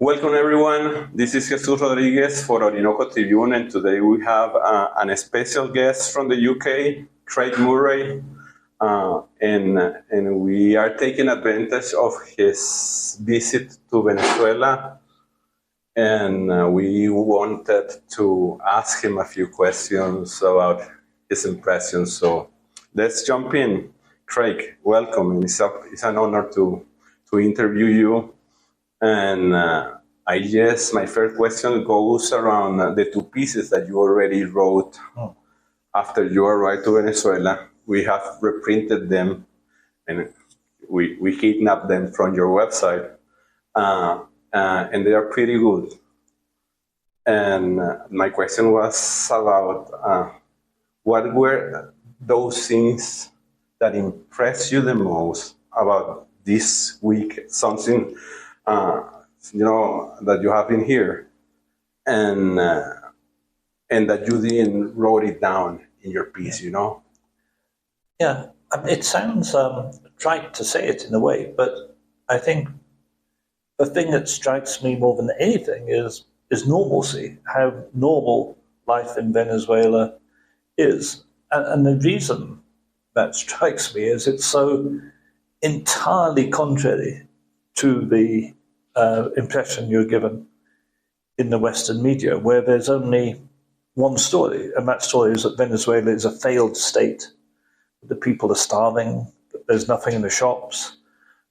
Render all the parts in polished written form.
Welcome everyone. This is Jesús Rodríguez for Orinoco Tribune, and today we have a special guest from the UK, Craig Murray, and we are taking advantage of his visit to Venezuela, and we wanted to ask him a few questions about his impressions. So let's jump in. Craig, welcome. It's an honor to interview you. And I guess my first question goes around the two pieces that you already wrote after you arrived to Venezuela. We have reprinted them and we kidnapped them from your website. And they are pretty good. And my question was about what were those things that impressed you the most about this week, something that you have in here, and that you didn't wrote it down in your piece, Yeah, it sounds trite to say it in a way, but I think the thing that strikes me more than anything is normalcy, how normal life in Venezuela is. And the reason that strikes me is it's so entirely contrary to the impression you're given in the Western media, where there's only one story, and that story is that Venezuela is a failed state, that the people are starving, that there's nothing in the shops,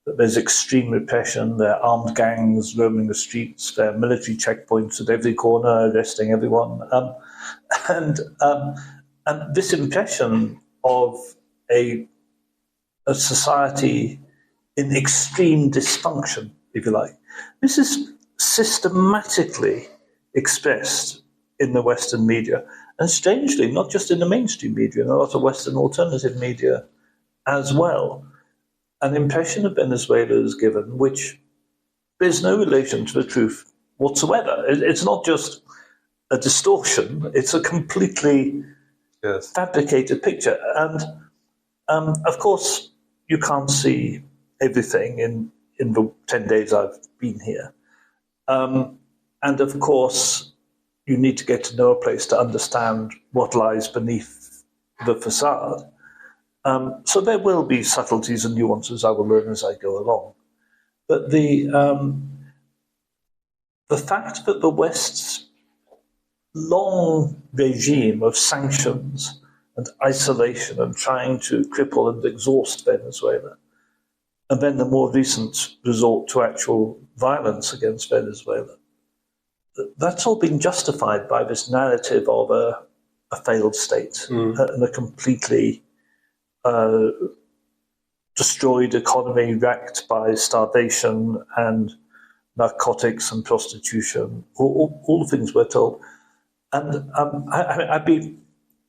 that there's extreme repression, there are armed gangs roaming the streets, there are military checkpoints at every corner arresting everyone. And this impression of a society in extreme dysfunction, if you like, this is systematically expressed in the Western media, and strangely, not just in the mainstream media, in a lot of Western alternative media as well. An impression of Venezuela is given which bears no relation to the truth whatsoever. It's not just a distortion, it's a completely fabricated picture. And of course, you can't see everything in the 10 days I've been here. And of course, you need to get to know a place to understand what lies beneath the facade. So there will be subtleties and nuances I will learn as I go along. But the fact that the West's long regime of sanctions and isolation and trying to cripple and exhaust Venezuela, and then the more recent resort to actual violence against Venezuela, that's all been justified by this narrative of a failed state and a completely destroyed economy racked by starvation and narcotics and prostitution, all the things we're told. And I'd be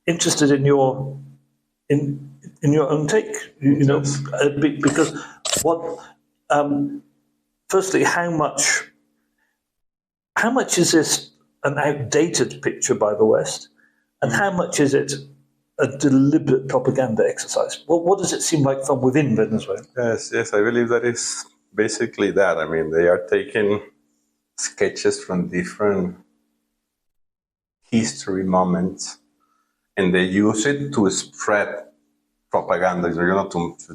interested in your own take, because firstly, how much is this an outdated picture by the West, and how much is it a deliberate propaganda exercise? Well, what does it seem like from within Venezuela? Yes, I believe that is basically that. I mean, they are taking sketches from different history moments, and they use it to spread propaganda,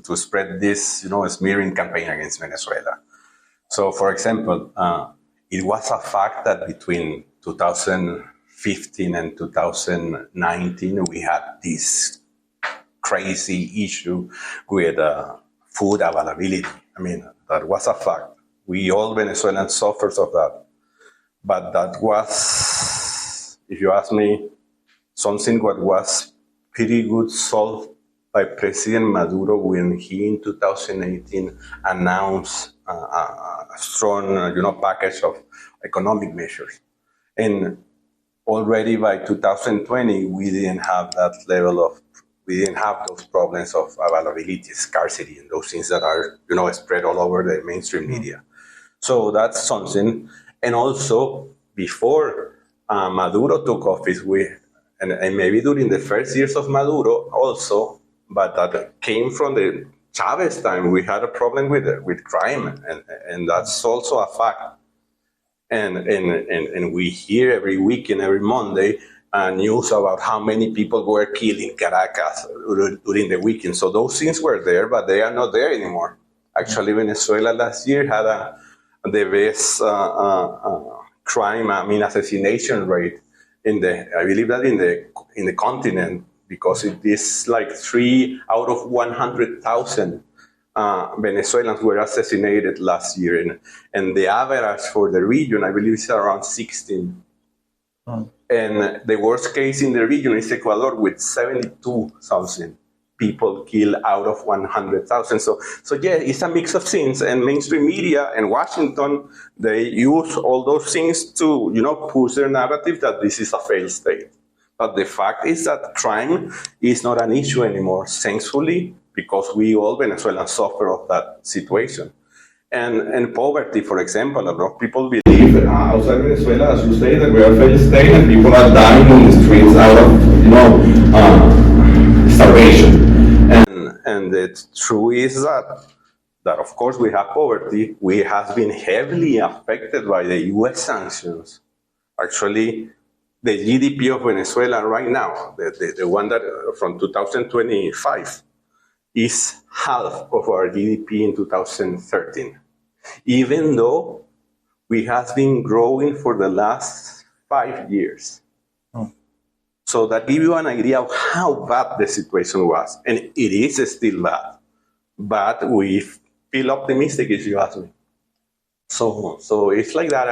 to spread this, smearing campaign against Venezuela. So, for example, it was a fact that between 2015 and 2019, we had this crazy issue with food availability. I mean, that was a fact. We all Venezuelans suffered of that. But that was, if you ask me, something what was pretty good solved by President Maduro when he in 2018 announced a strong, package of economic measures. And already by 2020, we didn't have those problems of availability, scarcity, and those things that are, spread all over the mainstream media. So that's something. And also, before Maduro took office, and maybe during the first years of Maduro also, but that came from the Chavez time, we had a problem with crime, and that's also a fact. And we hear every week and every Monday news about how many people were killed in Caracas during the weekend. So those things were there, but they are not there anymore. Actually, Venezuela last year had the best assassination rate I believe that in the continent, because it is like 3 out of 100,000 Venezuelans were assassinated last year, and the average for the region, I believe, is around 16. And the worst case in the region is Ecuador, with 72,000 people killed out of 100,000. So yeah, it's a mix of things, and mainstream media and Washington, they use all those things to, push their narrative that this is a failed state. But the fact is that crime is not an issue anymore, thankfully, because we all Venezuelans suffer of that situation. And poverty, for example, a lot of people believe outside Venezuela, as you say, that we are a failed state and people are dying on the streets out of, starvation. And the truth is that of course we have poverty. We have been heavily affected by the U.S. sanctions. Actually, the GDP of Venezuela right now, the one that from 2025, is half of our GDP in 2013, even though we have been growing for the last 5 years. So that gives you an idea of how bad the situation was. And it is still bad. But we feel optimistic, if you ask me. So it's like that.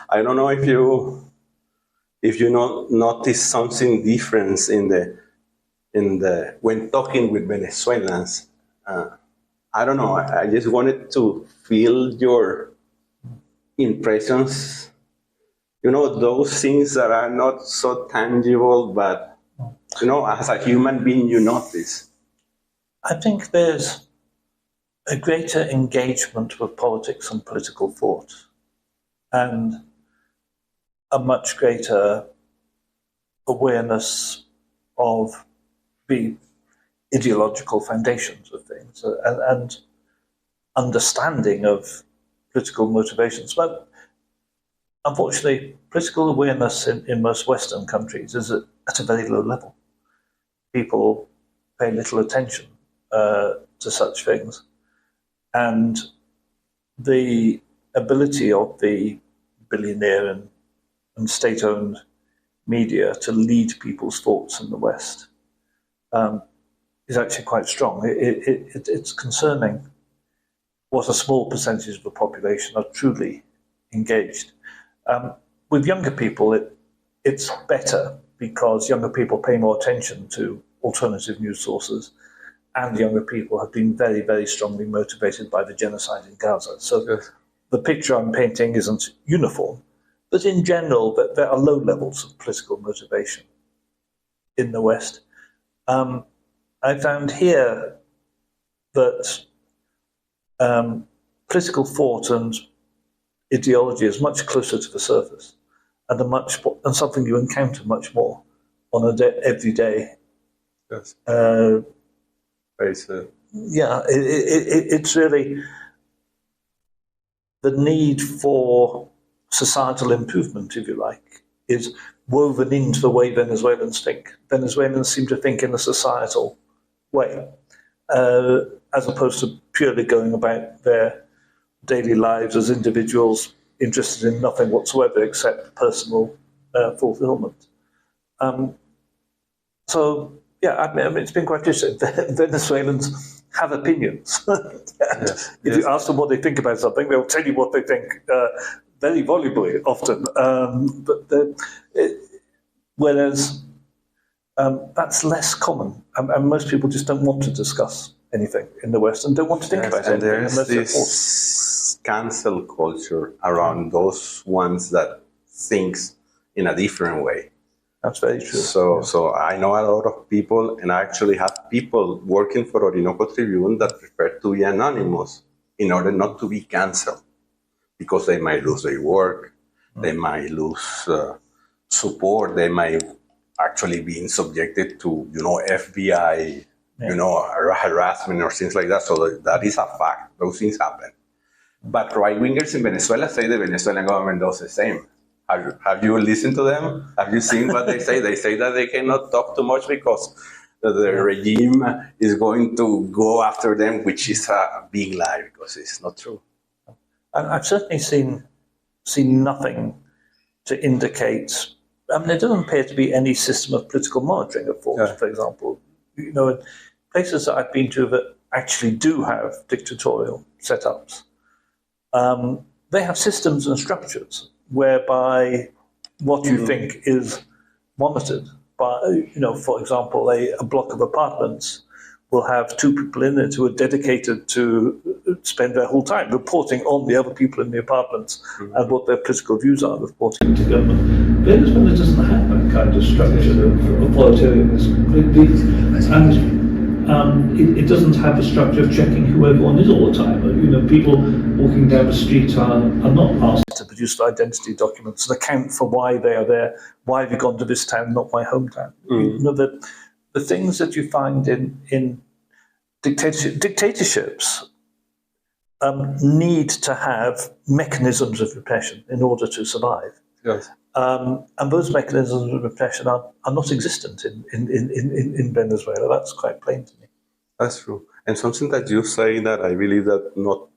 I don't know if you notice something different when talking with Venezuelans. I don't know. I just wanted to feel your impressions. Those things that are not so tangible, but, as a human being, you notice. I think there's a greater engagement with politics and political thought, and a much greater awareness of the ideological foundations of things and understanding of political motivations. But unfortunately, political awareness in most Western countries is at a very low level. People pay little attention to such things. And the ability of the billionaire and state-owned media to lead people's thoughts in the West is actually quite strong. It's concerning what a small percentage of the population are truly engaged. With younger people, it's better because younger people pay more attention to alternative news sources, and younger people have been very, very strongly motivated by the genocide in Gaza. So the picture I'm painting isn't uniform, but in general, there are low levels of political motivation in the West. I found here that political thought and ideology is much closer to the surface, and something you encounter much more on everyday. Yes. It's really the need for societal improvement, if you like, is woven into the way Venezuelans think. Venezuelans seem to think in a societal way, as opposed to purely going about their daily lives as individuals interested in nothing whatsoever except personal fulfillment. It's been quite interesting. Venezuelans have opinions. If you ask them what they think about something, they'll tell you what they think very volubly often. Whereas that's less common, and most people just don't want to discuss anything in the West and don't want to think about anything. And there's this cancel culture around those ones that thinks in a different way. That's very true. So I know a lot of people, and I actually have people working for Orinoco Tribune that prefer to be anonymous in order not to be canceled, because they might lose their work, they might lose support, they might actually be subjected to, FBI, harassment or things like that. So that is a fact. Those things happen. But right-wingers in Venezuela say the Venezuelan government does the same. Have you listened to them? Have you seen what they say? They say that they cannot talk too much because the regime is going to go after them, which is a big lie because it's not true. I've certainly seen nothing to indicate. I mean, there doesn't appear to be any system of political monitoring of force, for example. You know, in places that I've been to that actually do have dictatorial setups, they have systems and structures whereby what you think is monitored by, you know, for example, a block of apartments will have two people in it who are dedicated to spend their whole time reporting on the other people in the apartments and what their political views are, reporting to government. Venezuela doesn't have that kind of structure of authoritarianism. It doesn't have a structure of checking who everyone is all the time. You know, people walking down the street are not asked to produce identity documents and account for why they are there. Why have you gone to this town, not my hometown? You know, the things that you find in dictatorships need to have mechanisms of repression in order to survive. Yes. And those mechanisms of repression are not existent in Venezuela. That's quite plain to me. That's true. And something that you say that I believe that not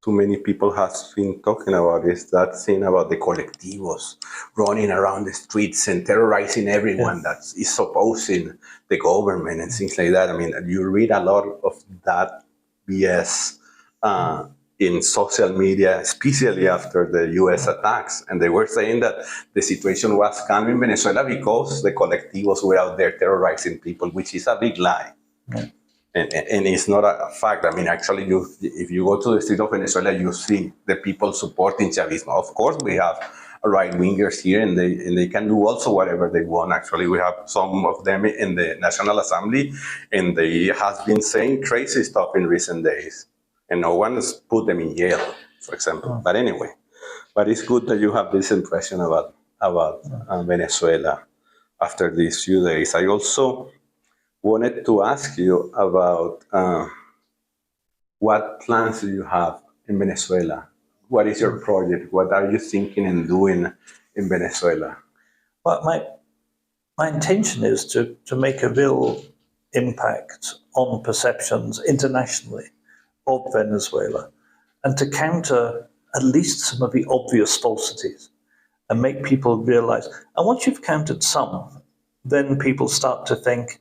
too many people have been talking about is that thing about the colectivos running around the streets and terrorizing everyone that is opposing the government and things like that. I mean, you read a lot of that BS in social media, especially after the US attacks. And they were saying that the situation was calm in Venezuela because the colectivos were out there terrorizing people, which is a big lie. Yeah. And it's not a fact. I mean, actually, if you go to the street of Venezuela, you see the people supporting Chavismo. Of course, we have right-wingers here, and they can do also whatever they want. Actually, we have some of them in the National Assembly, and they have been saying crazy stuff in recent days. And no one has put them in jail, for example. But anyway, but it's good that you have this impression about Venezuela after these few days. I also wanted to ask you about what plans do you have in Venezuela? What is your project? What are you thinking and doing in Venezuela? Well, my intention is to make a real impact on perceptions internationally of Venezuela and to counter at least some of the obvious falsities and make people realize. And once you've countered some, then people start to think,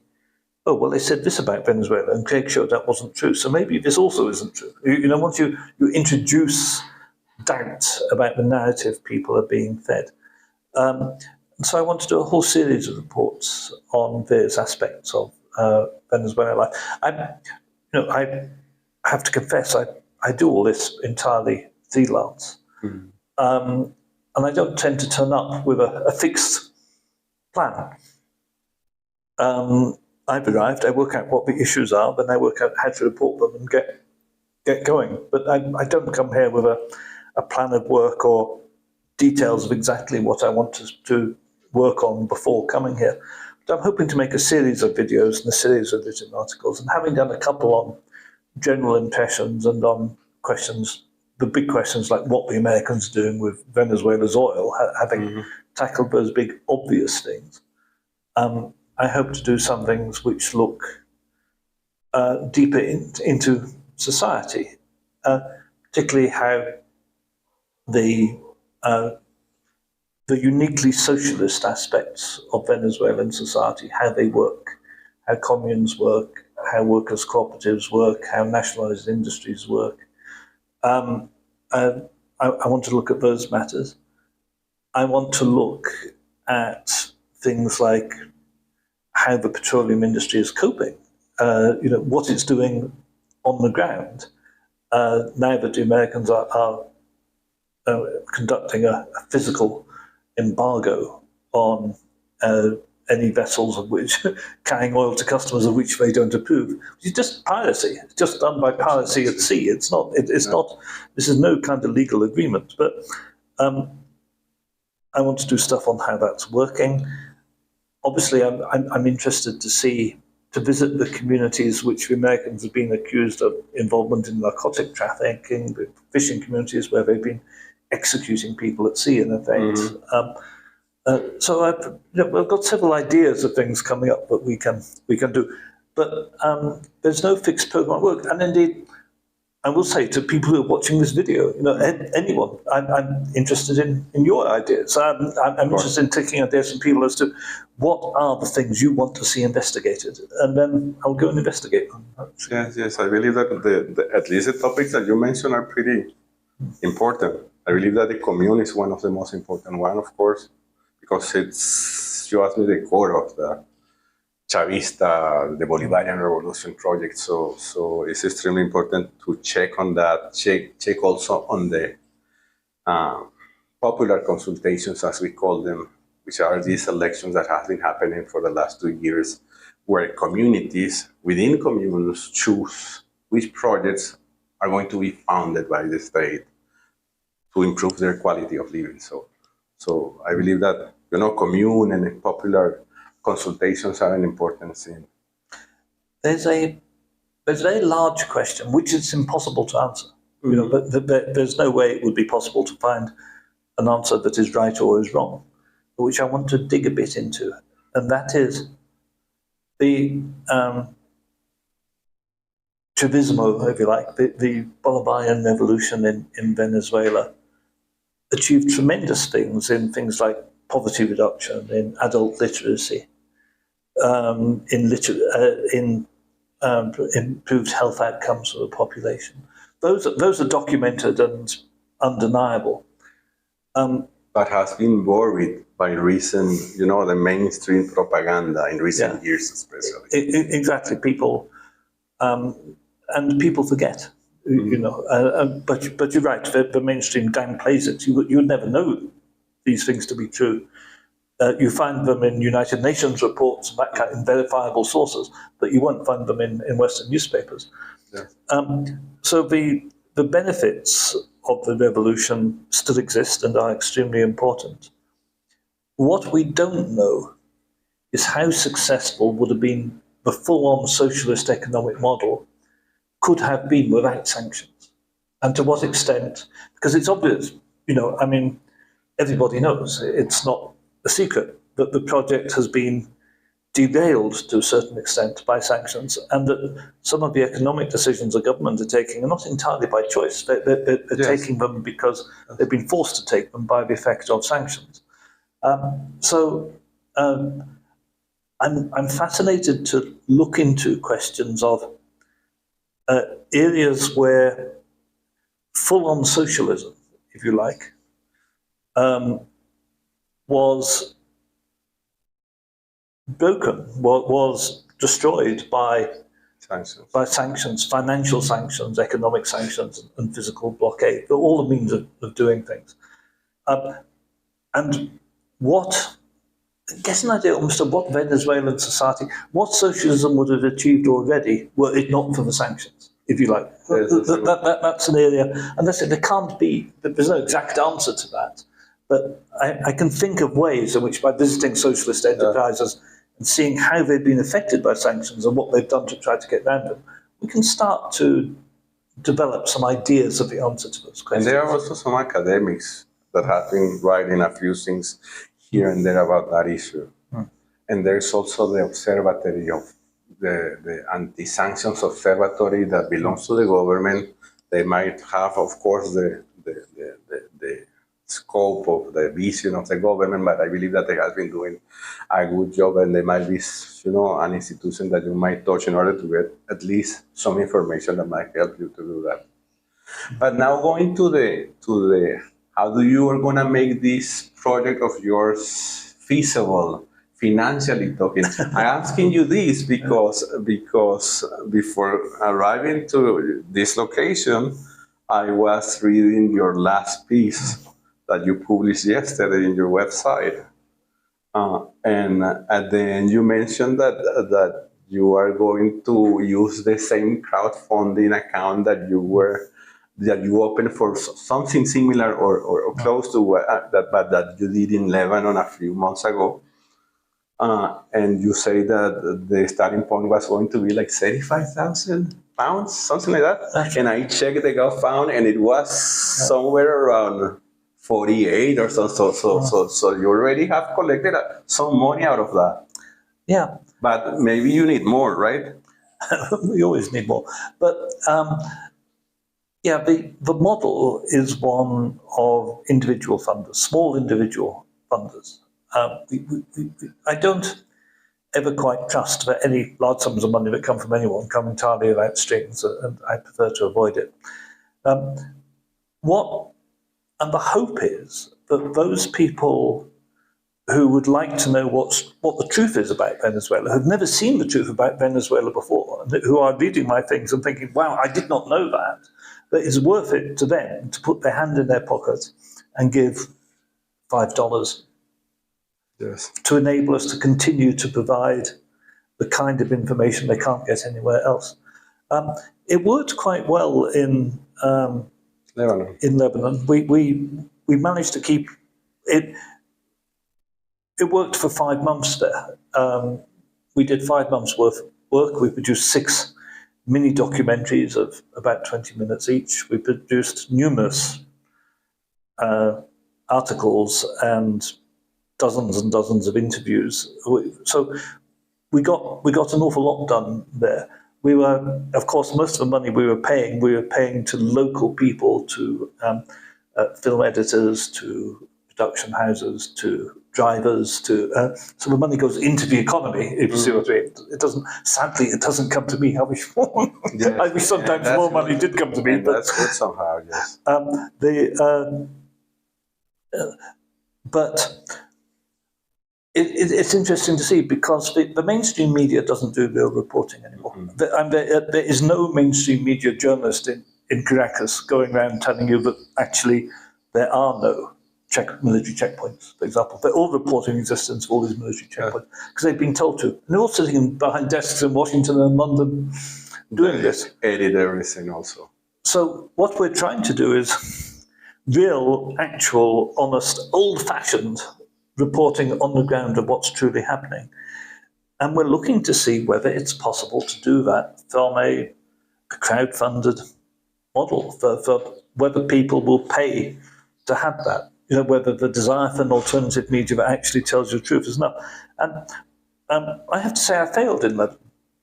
oh, well, they said this about Venezuela, and Craig showed that wasn't true, so maybe this also isn't true. You know, once you introduce doubt about the narrative people are being fed. So I want to do a whole series of reports on various aspects of Venezuela. I have to confess, I do all this entirely freelance. And I don't tend to turn up with a fixed plan. I've arrived, I work out what the issues are, then I work out how to report them and get going. But I don't come here with a plan of work or details of exactly what I want to work on before coming here. But I'm hoping to make a series of videos and a series of written articles, and having done a couple on general impressions and on questions, the big questions like what the Americans are doing with Venezuela's oil, having tackled those big obvious things. I hope to do some things which look deeper into society, particularly how the uniquely socialist aspects of Venezuelan society, how they work, how communes work, how workers' cooperatives work, how nationalized industries work. I want to look at those matters. I want to look at things like how the petroleum industry is coping, what it's doing on the ground. Now that the Americans are conducting a physical embargo on any vessels of which carrying oil to customers of which they don't approve. It's just piracy. It's just done by piracy at sea. It's not. This is no kind of legal agreement. But I want to do stuff on how that's working. Obviously, I'm interested to see to visit the communities which the Americans have been accused of involvement in narcotic trafficking, the fishing communities where they've been executing people at sea, in effect. So I've got several ideas of things coming up that we can do, but there's no fixed program of work. And indeed, I will say to people who are watching this video, anyone, I'm interested in your ideas. I'm interested in taking ideas from people as to what are the things you want to see investigated, and then I'll go and investigate them. Yes. I believe that at least the topics that you mentioned are pretty important. I believe that the commune is one of the most important one, of course, because it's, you asked me, the core of the Chavista, the Bolivarian Revolution project. So it's extremely important to check on that, check also on the popular consultations, as we call them, which are these elections that have been happening for the last 2 years, where communities within communes choose which projects are going to be funded by the state to improve their quality of living. So I believe that, commune and popular consultations are an important thing. There's a very large question which is impossible to answer. There's no way it would be possible to find an answer that is right or is wrong, which I want to dig a bit into, and that is the Chavismo, if you like, the Bolivarian revolution in Venezuela achieved tremendous things in things like poverty reduction, in adult literacy, in improved health outcomes for the population. Those are documented and undeniable. But has been worried by recent, the mainstream propaganda in recent years, especially. Exactly, people, and people forget. But you're right. The mainstream downplays it. You would never know these things to be true. You find them in United Nations reports, that kind of verifiable sources, but you won't find them in Western newspapers. Yeah. So the benefits of the revolution still exist and are extremely important. What we don't know is how successful would have been the full-on socialist economic model could have been without sanctions, and to what extent, because it's obvious, everybody knows, it's not a secret that the project has been derailed to a certain extent by sanctions, and that some of the economic decisions the government are taking are not entirely by choice. They're taking them because they've been forced to take them by the effect of sanctions. I'm fascinated to look into questions of areas where full-on socialism, if you like, was broken, was destroyed by sanctions, financial sanctions, economic sanctions, and physical blockade. They're all the means of doing things. And get an idea almost of what Venezuelan society, what socialism would have achieved already were it not for the sanctions, if you like. That's an area, and that's it. There's no exact answer to that, but I can think of ways in which, by visiting socialist enterprises and seeing how they've been affected by sanctions and what they've done to try to get around them, we can start to develop some ideas of the answer to those questions. And there are also some academics that have been writing a few things here and there about that issue. And there's also the observatory of the anti-sanctions observatory that belongs to the government. They might have, of course, the scope of the vision of the government, but I believe that they have been doing a good job, and they might be, an institution that you might touch in order to get at least some information that might help you to do that. But now going to the how do you are gonna make this project of yours feasible, financially talking? I'm asking you this because before arriving to this location, I was reading your last piece that you published yesterday in your website, and at the end you mentioned that you are going to use the same crowdfunding account that you opened for something similar or close to that you did in Lebanon a few months ago. And you say that the starting point was going to be like 35,000 pounds, something like that. Okay. And I checked the GovFund, and it was somewhere around 48 or so. So you already have collected some money out of that. Yeah. But maybe you need more, right? We always need more. But the model is one of individual funders, small individual funders. I don't ever quite trust that any large sums of money that come from anyone come entirely without strings, and I prefer to avoid it. And the hope is that those people who would like to know what the truth is about Venezuela, who've never seen the truth about Venezuela before, and who are reading my things and thinking, wow, I did not know that it's worth it to them to put their hand in their pocket and give $5 to enable us to continue to provide the kind of information they can't get anywhere else. It worked quite well in Lebanon. In Lebanon, we managed to keep it. It worked for 5 months there. We did 5 months worth of work. We produced 6 mini documentaries of about 20 minutes each. We produced numerous articles and dozens of interviews. So we got an awful lot done there. We were, of course, most of the money we were paying to local people, to film editors, to production houses, to drivers, so the money goes into the economy, if you see what I mean. It doesn't come to me. I wish sometimes more money did come to me. But that's good somehow, yes. But it's interesting to see, because the mainstream media doesn't do real reporting anymore. And there is no mainstream media journalist in Caracas going around telling you that actually there are no military checkpoints, for example. They're all reporting the existence of all these military checkpoints because they've been told to. And they're all sitting behind desks in Washington and London doing this. Edit everything also. So what we're trying to do is real, actual, honest, old-fashioned reporting on the ground of what's truly happening. And we're looking to see whether it's possible to do that from a crowd-funded model, for whether people will pay to have that. Whether the desire for an alternative media that actually tells you the truth is enough. And I have to say I failed in that.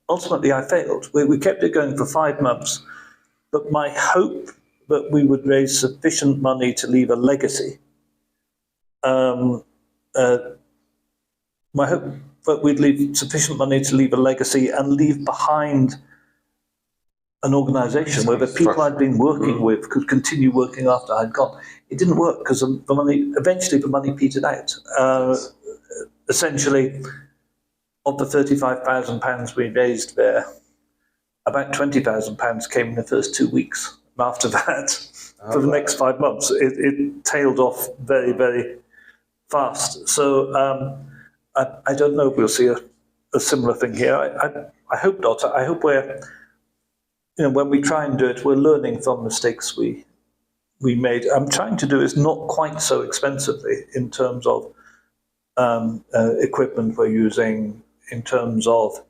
Ultimately, I failed. We kept it going for 5 months, but my hope that we would raise sufficient money to leave a legacy, my hope that we'd leave sufficient money to leave a legacy and leave behind an organisation where the people I'd been working with could continue working after I'd gone. It didn't work because eventually the money petered out. Essentially, of the £35,000 we raised there, about £20,000 came in the first 2 weeks. And after that, for the next 5 months, it tailed off very, very fast. So I don't know if we'll see a similar thing here. I hope not. I hope when we try and do it, we're learning from mistakes we made. I'm trying to do is not quite so expensively in terms of equipment we're using, in terms of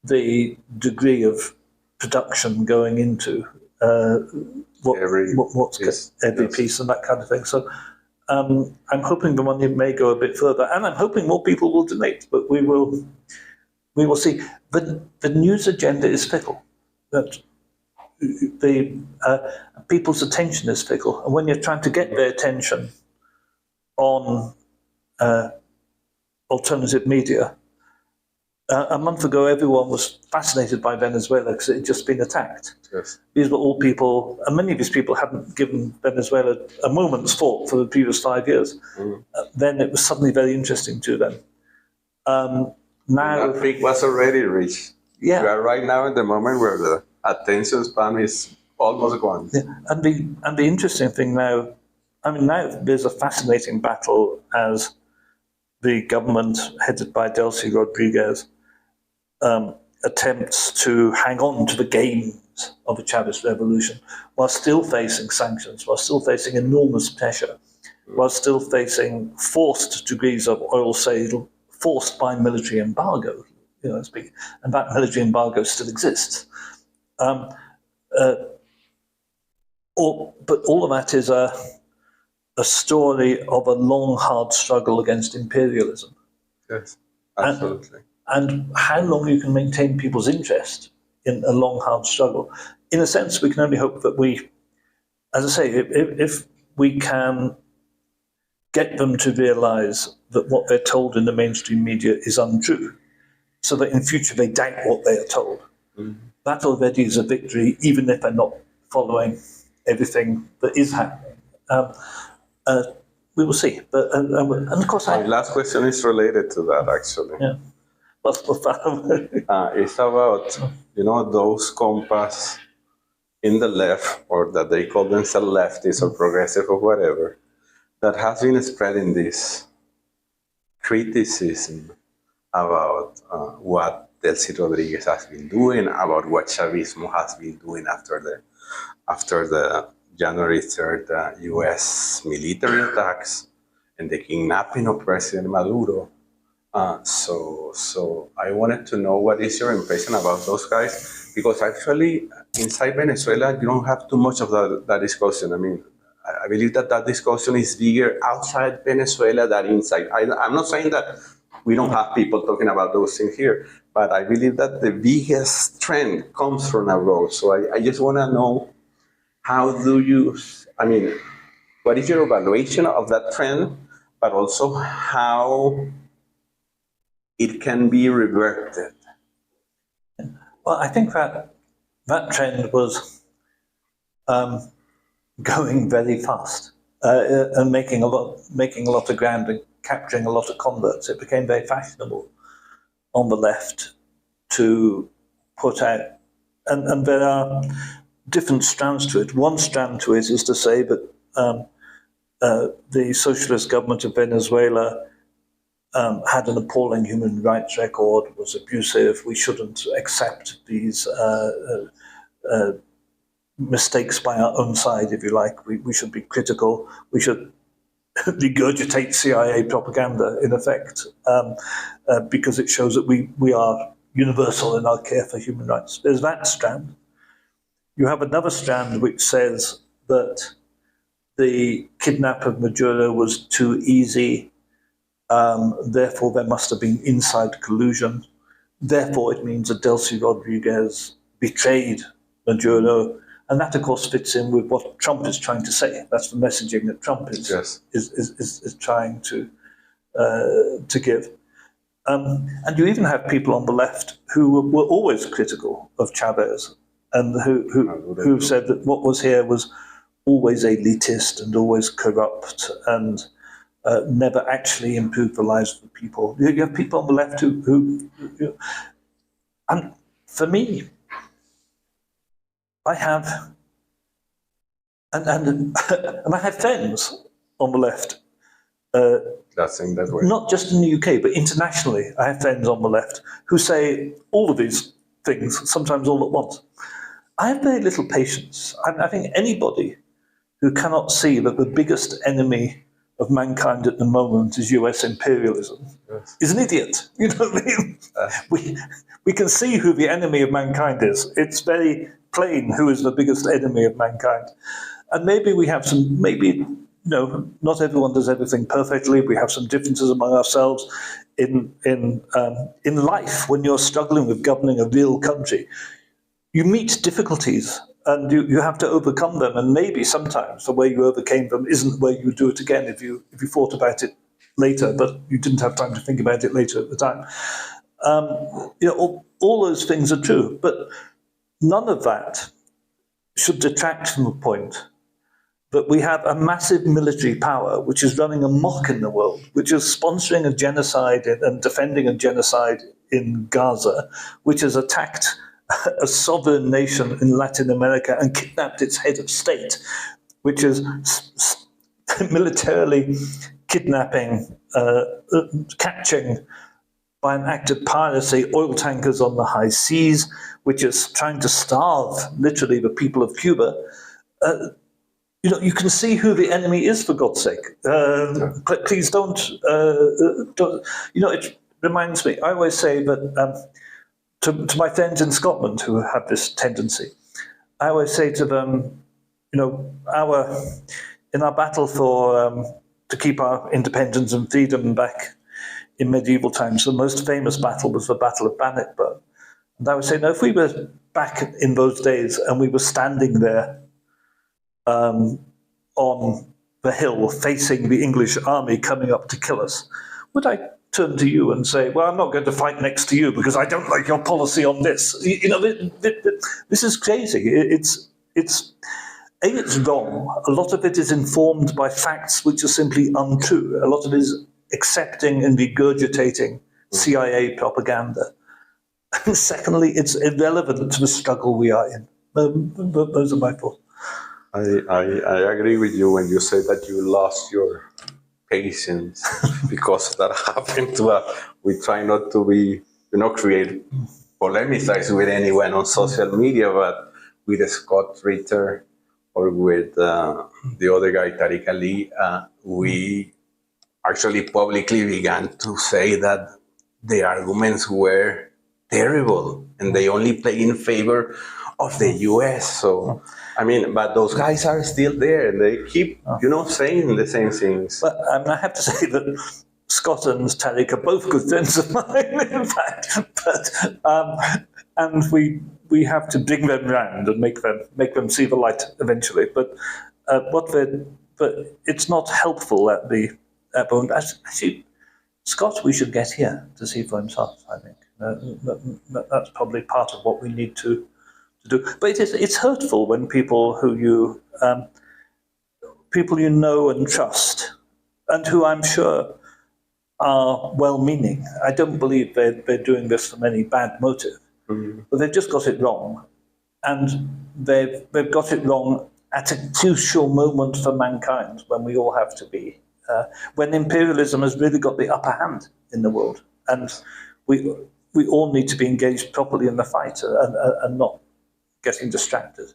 the degree of production going into every piece and that kind of thing. So I'm hoping the money may go a bit further, and I'm hoping more people will donate. But we will see. The news agenda is fickle. That the people's attention is fickle, and when you're trying to get their attention on alternative media, a month ago everyone was fascinated by Venezuela because it had just been attacked. Yes. These were all people, and many of these people hadn't given Venezuela a moment's thought for the previous 5 years. Then it was suddenly very interesting to them. Now that peak was already reached. Yeah. We are right now in the moment where the attention span is almost gone. Yeah. And the interesting thing now, now there's a fascinating battle as the government headed by Jesús Rodríguez attempts to hang on to the gains of the Chavez revolution while still facing sanctions, while still facing enormous pressure, while still facing forced degrees of oil sale forced by military embargo, and that military embargo still exists. But all of that is a story of a long, hard struggle against imperialism. Yes, absolutely. And how long you can maintain people's interest in a long, hard struggle. In a sense, we can only hope that we, as I say, if we can get them to realize that what they're told in the mainstream media is untrue, so that in future they doubt what they are told. That already is a victory, even if they're not following everything that is happening. We will see. But and of course, my last question is related to that, actually. Yeah. What's that? It's about those compass in the left, or that they call themselves leftists or progressive or whatever, that has been spreading this criticism about what Jesús Rodríguez has been doing, about what Chavismo has been doing after the January 3rd U.S. military attacks and the kidnapping of President Maduro. So I wanted to know what is your impression about those guys, because actually inside Venezuela you don't have too much of that discussion. I mean, I believe that discussion is bigger outside Venezuela than inside. I'm not saying that we don't have people talking about those things here, but I believe that the biggest trend comes from abroad. So I just want to know, what is your evaluation of that trend, but also how it can be reverted? Well, I think that trend was going very fast and making a lot of ground and capturing a lot of converts. It became very fashionable on the left to put out, and there are different strands to it. One strand to it is to say that the socialist government of Venezuela had an appalling human rights record, was abusive. We shouldn't accept these mistakes by our own side, if you like. We should be critical. We should regurgitate CIA propaganda, in effect, because it shows that we are universal in our care for human rights. There's that strand. You have another strand which says that the kidnap of Maduro was too easy, therefore there must have been inside collusion. Therefore it means that Jesús Rodríguez betrayed Maduro. And that, of course, fits in with what Trump is trying to say. That's the messaging that Trump is trying to give. And you even have people on the left who were always critical of Chavez, and who said that what was here was always elitist and always corrupt and never actually improved the lives of the people. You have people on the left who and for me, I have, and I have friends on the left. That way. Not just in the UK, but internationally, I have friends on the left who say all of these things, sometimes all at once. I have very little patience. I think anybody who cannot see that the biggest enemy of mankind at the moment is US imperialism is an idiot. You know what I mean? We can see who the enemy of mankind is. It's very plain who is the biggest enemy of mankind. And maybe we have some, not everyone does everything perfectly. We have some differences among ourselves in life. When you're struggling with governing a real country, you meet difficulties and you have to overcome them. And maybe sometimes the way you overcame them isn't the way you do it again if you thought about it later, but you didn't have time to think about it later at the time. All those things are true, but none of that should detract from the point that we have a massive military power which is running amok in the world, which is sponsoring a genocide and defending a genocide in Gaza, which has attacked a sovereign nation in Latin America and kidnapped its head of state, which is militarily kidnapping, catching by an act of piracy oil tankers on the high seas, which is trying to starve, literally, the people of Cuba. You can see who the enemy is, for God's sake. Please don't. reminds me, I always say that to my friends in Scotland who have this tendency, I always say to them, in our battle to keep our independence and freedom back in medieval times, the most famous battle was the Battle of Bannockburn. And I would say, now, if we were back in those days and we were standing there on the hill facing the English army coming up to kill us, would I turn to you and say, well, I'm not going to fight next to you because I don't like your policy on this? This is crazy. It's wrong. A lot of it is informed by facts which are simply untrue. A lot of it is accepting and regurgitating CIA propaganda. And secondly, it's irrelevant to the struggle we are in. Those are my thoughts. I agree with you when you say that you lost your patience because that happened to us. We try not to be, polemicize with anyone on social media, but with Scott Ritter or with the other guy, Tariq Ali, we actually publicly began to say that the arguments were terrible and they only play in favor of the US. So, but those guys are still there and they keep, saying the same things. But I have to say that Scott and Tariq are both good friends of mine, in fact. And we have to bring them round and make them see the light eventually. But it's not helpful at the moment. Actually, Scott, we should get here to see for himself. I think that's probably part of what we need to do. But it's hurtful when people who you know and trust, and who I'm sure are well-meaning. I don't believe they're doing this from any bad motive, but they've just got it wrong, and they've got it wrong at a crucial moment for mankind when we all have to be. When imperialism has really got the upper hand in the world, and we all need to be engaged properly in the fight and not getting distracted.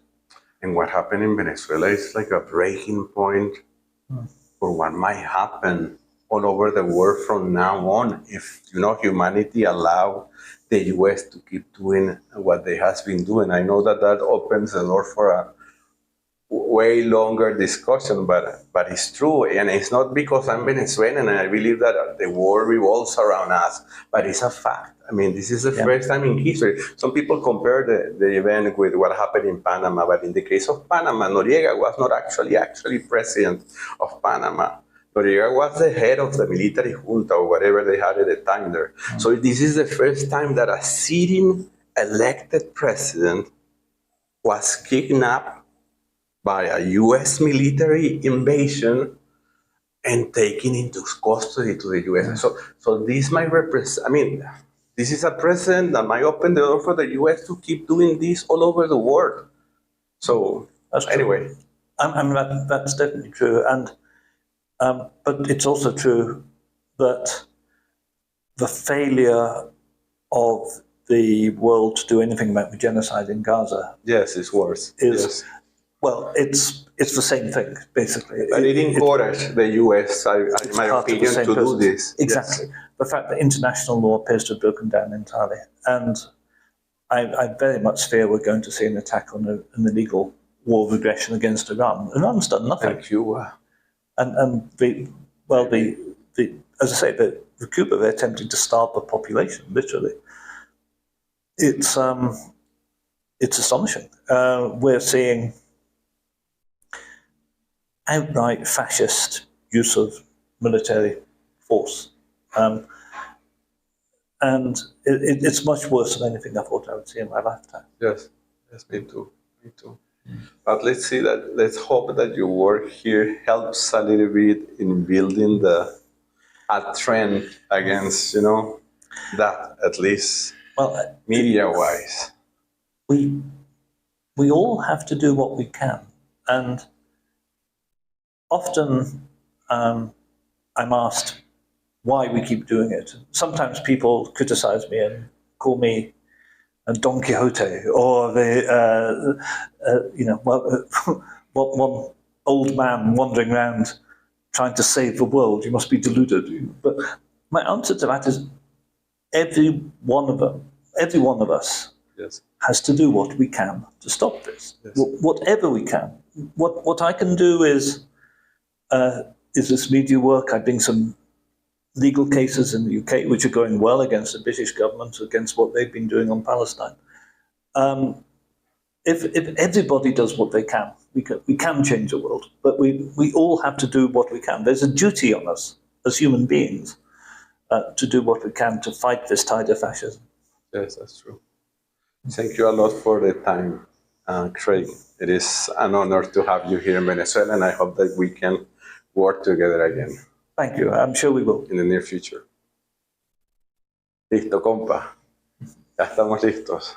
And what happened in Venezuela is like a breaking point for what might happen all over the world from now on if humanity allow the US to keep doing what they has been doing. I know that opens the door for a way longer discussion, but it's true, and it's not because I'm Venezuelan and I believe that the world revolves around us, but it's a fact. This is the first time in history. Some people compare the event with what happened in Panama, but in the case of Panama, Noriega was not actually president of Panama. Noriega was the head of the military junta or whatever they had at the time there. So this is the first time that a sitting elected president was kidnapped by a U.S. military invasion and taken into custody to the U.S. So this might represent, this is a precedent that might open the door for the U.S. to keep doing this all over the world. So anyway. That's definitely true. And but it's also true that the failure of the world to do anything about the genocide in Gaza. Yes, it's worse. Well, it's the same thing, basically. But it encouraged the US, in my opinion, to do this. Exactly. Yes. The fact that international law appears to have broken down entirely. And I very much fear we're going to see an attack on an illegal war of aggression against Iran. Iran's done nothing. And Cuba. And as I say, the Cuba, they're attempting to starve the population, literally. It's astonishing. We're seeing outright fascist use of military force. And it's much worse than anything I thought I would see in my lifetime. Yes, me too. But let's hope that your work here helps a little bit in building a trend against, that, at least media-wise. We all have to do what we can. And often I'm asked why we keep doing it. Sometimes people criticize me and call me a Don Quixote, or one old man wandering around trying to save the world. You must be deluded. But my answer to that is, every one of us Yes. has to do what we can to stop this. Yes. Whatever we can. What I can do is this media work. I'm doing some legal cases in the UK, which are going well against the British government, against what they've been doing on Palestine. If everybody does what they can, we can change the world. But we all have to do what we can. There's a duty on us as human beings to do what we can to fight this tide of fascism. Yes, that's true. Thank you a lot for the time, Craig. It is an honor to have you here in Venezuela, and I hope that we can work together again. Thank you. I'm sure we will. In the near future. Listo, compa. Ya estamos listos.